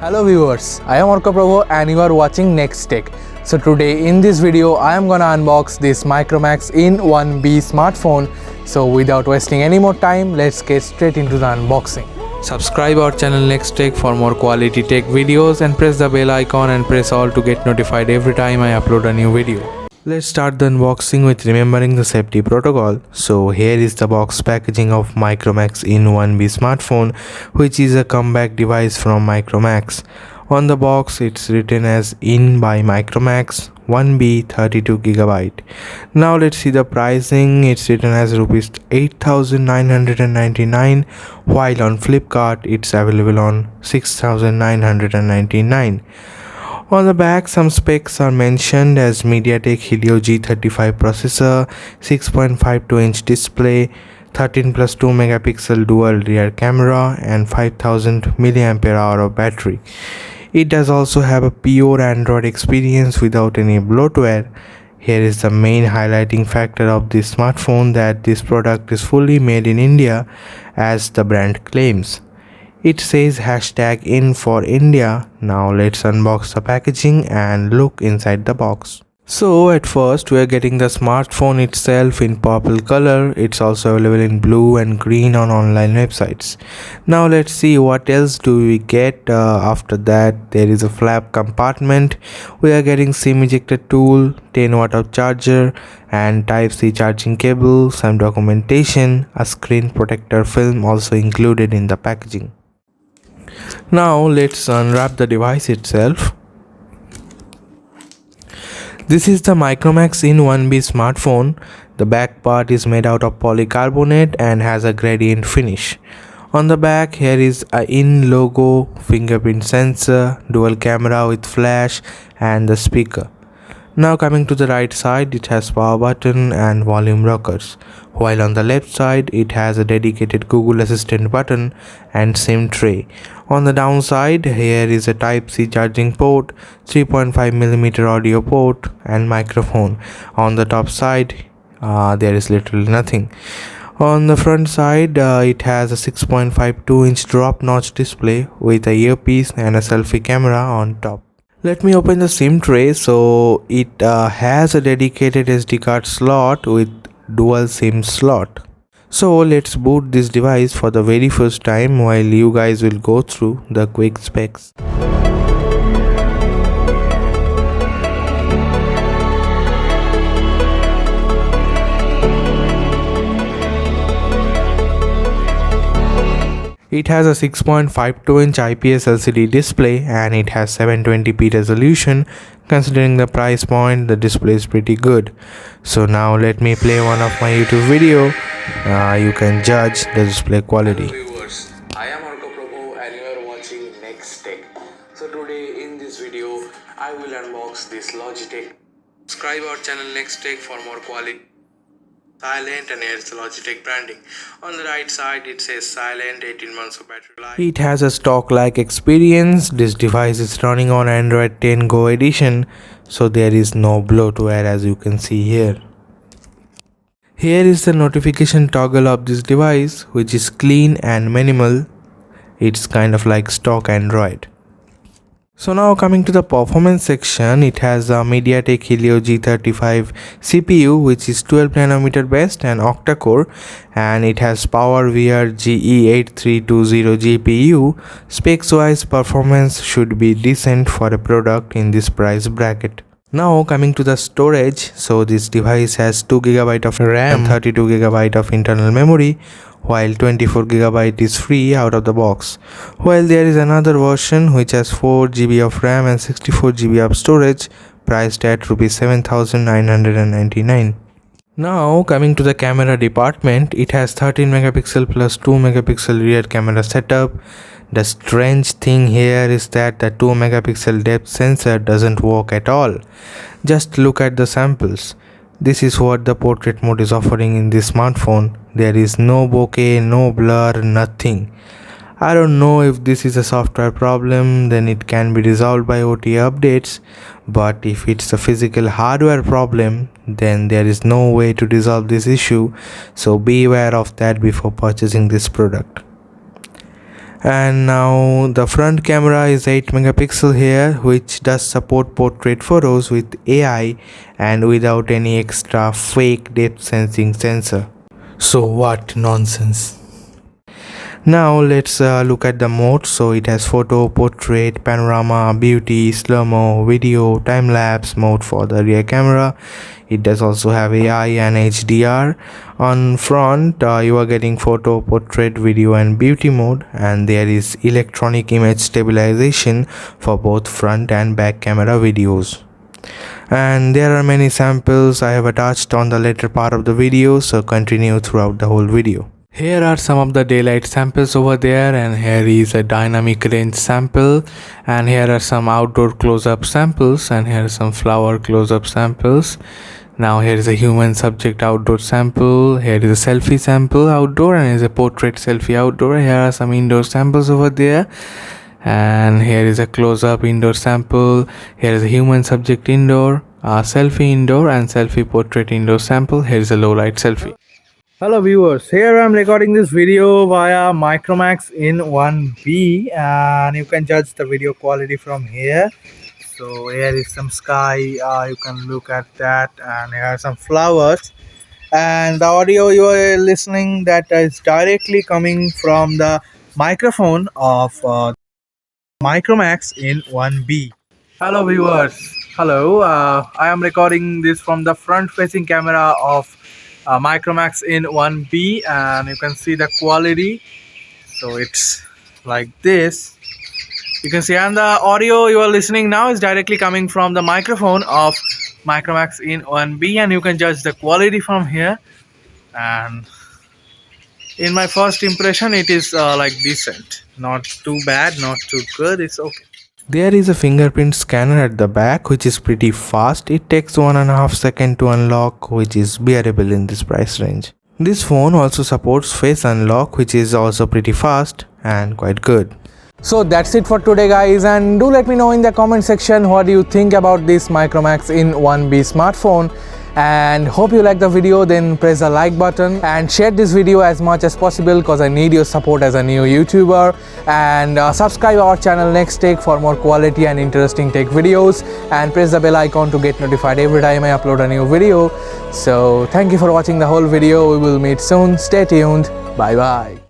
Hello viewers, I am Prabhu and you are watching Next Tech. So today in this video I am gonna unbox this Micromax in 1B smartphone. So without wasting any more time, let's get straight into the unboxing. Subscribe our channel Next Tech for more quality tech videos and press the bell icon and press all to get notified every time I upload a new video. Let's start the unboxing with remembering the safety protocol. So here is the box packaging of Micromax in 1B smartphone, which is a comeback device from Micromax. On the box it's written as in by Micromax 1B 32GB. Now let's see the pricing. It's written as rupees 8,999, while on Flipkart it's available on 6,999. On the back, some specs are mentioned as MediaTek Helio G35 processor, 6.52-inch display, 13 plus 2 megapixel dual rear camera and 5000 mAh of battery. It does also have a pure Android experience without any bloatware. Here is the main highlighting factor of this smartphone, that this product is fully made in India as the brand claims. It says #in for India. Now let's unbox the packaging and look inside the box. So at first we are getting the smartphone itself in purple color. It's also available in blue and green on online websites. Now let's see what else do we get. After that there is a flap compartment. We are getting SIM ejector tool, 10 watt of charger and Type-C charging cable, some documentation, a screen protector film also included in the packaging. Now let's unwrap the device itself. This is the Micromax in 1B smartphone. The back part is made out of polycarbonate and has a gradient finish. On the back here is a in logo, fingerprint sensor, dual camera with flash and the speaker. Now coming to the right side, it has power button and volume rockers, while on the left side it has a dedicated Google Assistant button and SIM tray. On the downside here is a Type-C charging port, 3.5mm audio port and microphone. On the top side there is literally nothing. On the front side it has a 6.52-inch drop notch display with a earpiece and a selfie camera on top. Let me open the SIM tray. So it has a dedicated SD card slot with dual SIM slot. So let's boot this device for the very first time while you guys will go through the quick specs. It has a 6.52-inch IPS LCD display and it has 720p resolution. Considering the price point, the display is pretty good. So now let me play one of my YouTube video. You can judge the display quality. Hello viewers, I am Prabhu and you are watching Next Tech. So today in this video, I will unbox this Logitech. Subscribe our channel Next Tech for more quality. Silent and here's the Logitech branding. On the right side it says silent, 18 months of battery life. It has a stock-like experience. This device is running on Android 10 Go edition, so there is no bloatware as you can see here. Here is the notification toggle of this device, which is clean and minimal. It's kind of like stock Android. So now coming to the performance section, it has a MediaTek Helio G35 CPU, which is 12nm based and octa-core, and it has PowerVR GE8320 GPU. Specs wise, performance should be decent for a product in this price bracket. Now coming to the storage, so this device has 2GB of RAM and 32GB of internal memory, while 24GB is free out of the box. While there is another version which has 4GB of RAM and 64GB of storage, priced at Rs 7,999. Now coming to the camera department, it has 13 megapixel plus 2 megapixel rear camera setup. The strange thing here is that the 2 megapixel depth sensor doesn't work at all. Just look at the samples. This is what the portrait mode is offering in this smartphone. There is no bokeh, no blur, nothing. I don't know if this is a software problem, then it can be resolved by OTA updates, but if it's a physical hardware problem, then there is no way to resolve this issue, so be aware of that before purchasing this product. And now the front camera is 8 megapixel here, which does support portrait photos with AI and without any extra fake depth sensing sensor. So what nonsense. Now let's look at the modes. So it has photo, portrait, panorama, beauty, slow-mo, video, time-lapse mode for the rear camera. It does also have AI and HDR. On front you are getting photo, portrait, video and beauty mode, and there is electronic image stabilization for both front and back camera videos. And there are many samples I have attached on the later part of the video, so continue throughout the whole video. Here are some of the daylight samples over there, and here is a dynamic range sample, and here are some outdoor close-up samples, and here are some flower close-up samples. Now here is a human subject outdoor sample, here is a selfie sample outdoor, and here is a portrait selfie outdoor. Here are some indoor samples over there, and here is a close-up indoor sample. Here is a human subject indoor, selfie indoor, and selfie portrait indoor sample. Here is a low light selfie. Hello viewers, here I'm recording this video via Micromax in 1B, and you can judge the video quality from here. So here is some sky, you can look at that, and here are some flowers, and the audio you are listening that is directly coming from the microphone of Micromax in 1B. Hello viewers, hello, I am recording this from the front facing camera of Micromax in 1B, and you can see the quality. So it's like this, you can see, and the audio you are listening now is directly coming from the microphone of Micromax in 1B, and you can judge the quality from here. And in my first impression it is like decent, not too bad, not too good, it's okay. There is a fingerprint scanner at the back, which is pretty fast. It takes 1.5 seconds to unlock, which is bearable in this price range. This phone also supports face unlock, which is also pretty fast and quite good. So that's it for today guys, and do let me know in the comment section what do you think about this Micromax in 1B smartphone. And hope you like the video, then press the like button and share this video as much as possible, because I need your support as a new YouTuber. And subscribe our channel Next Tech for more quality and interesting tech videos, and press the bell icon to get notified every time I upload a new video. So thank you for watching the whole video. We will meet soon. Stay tuned. Bye bye.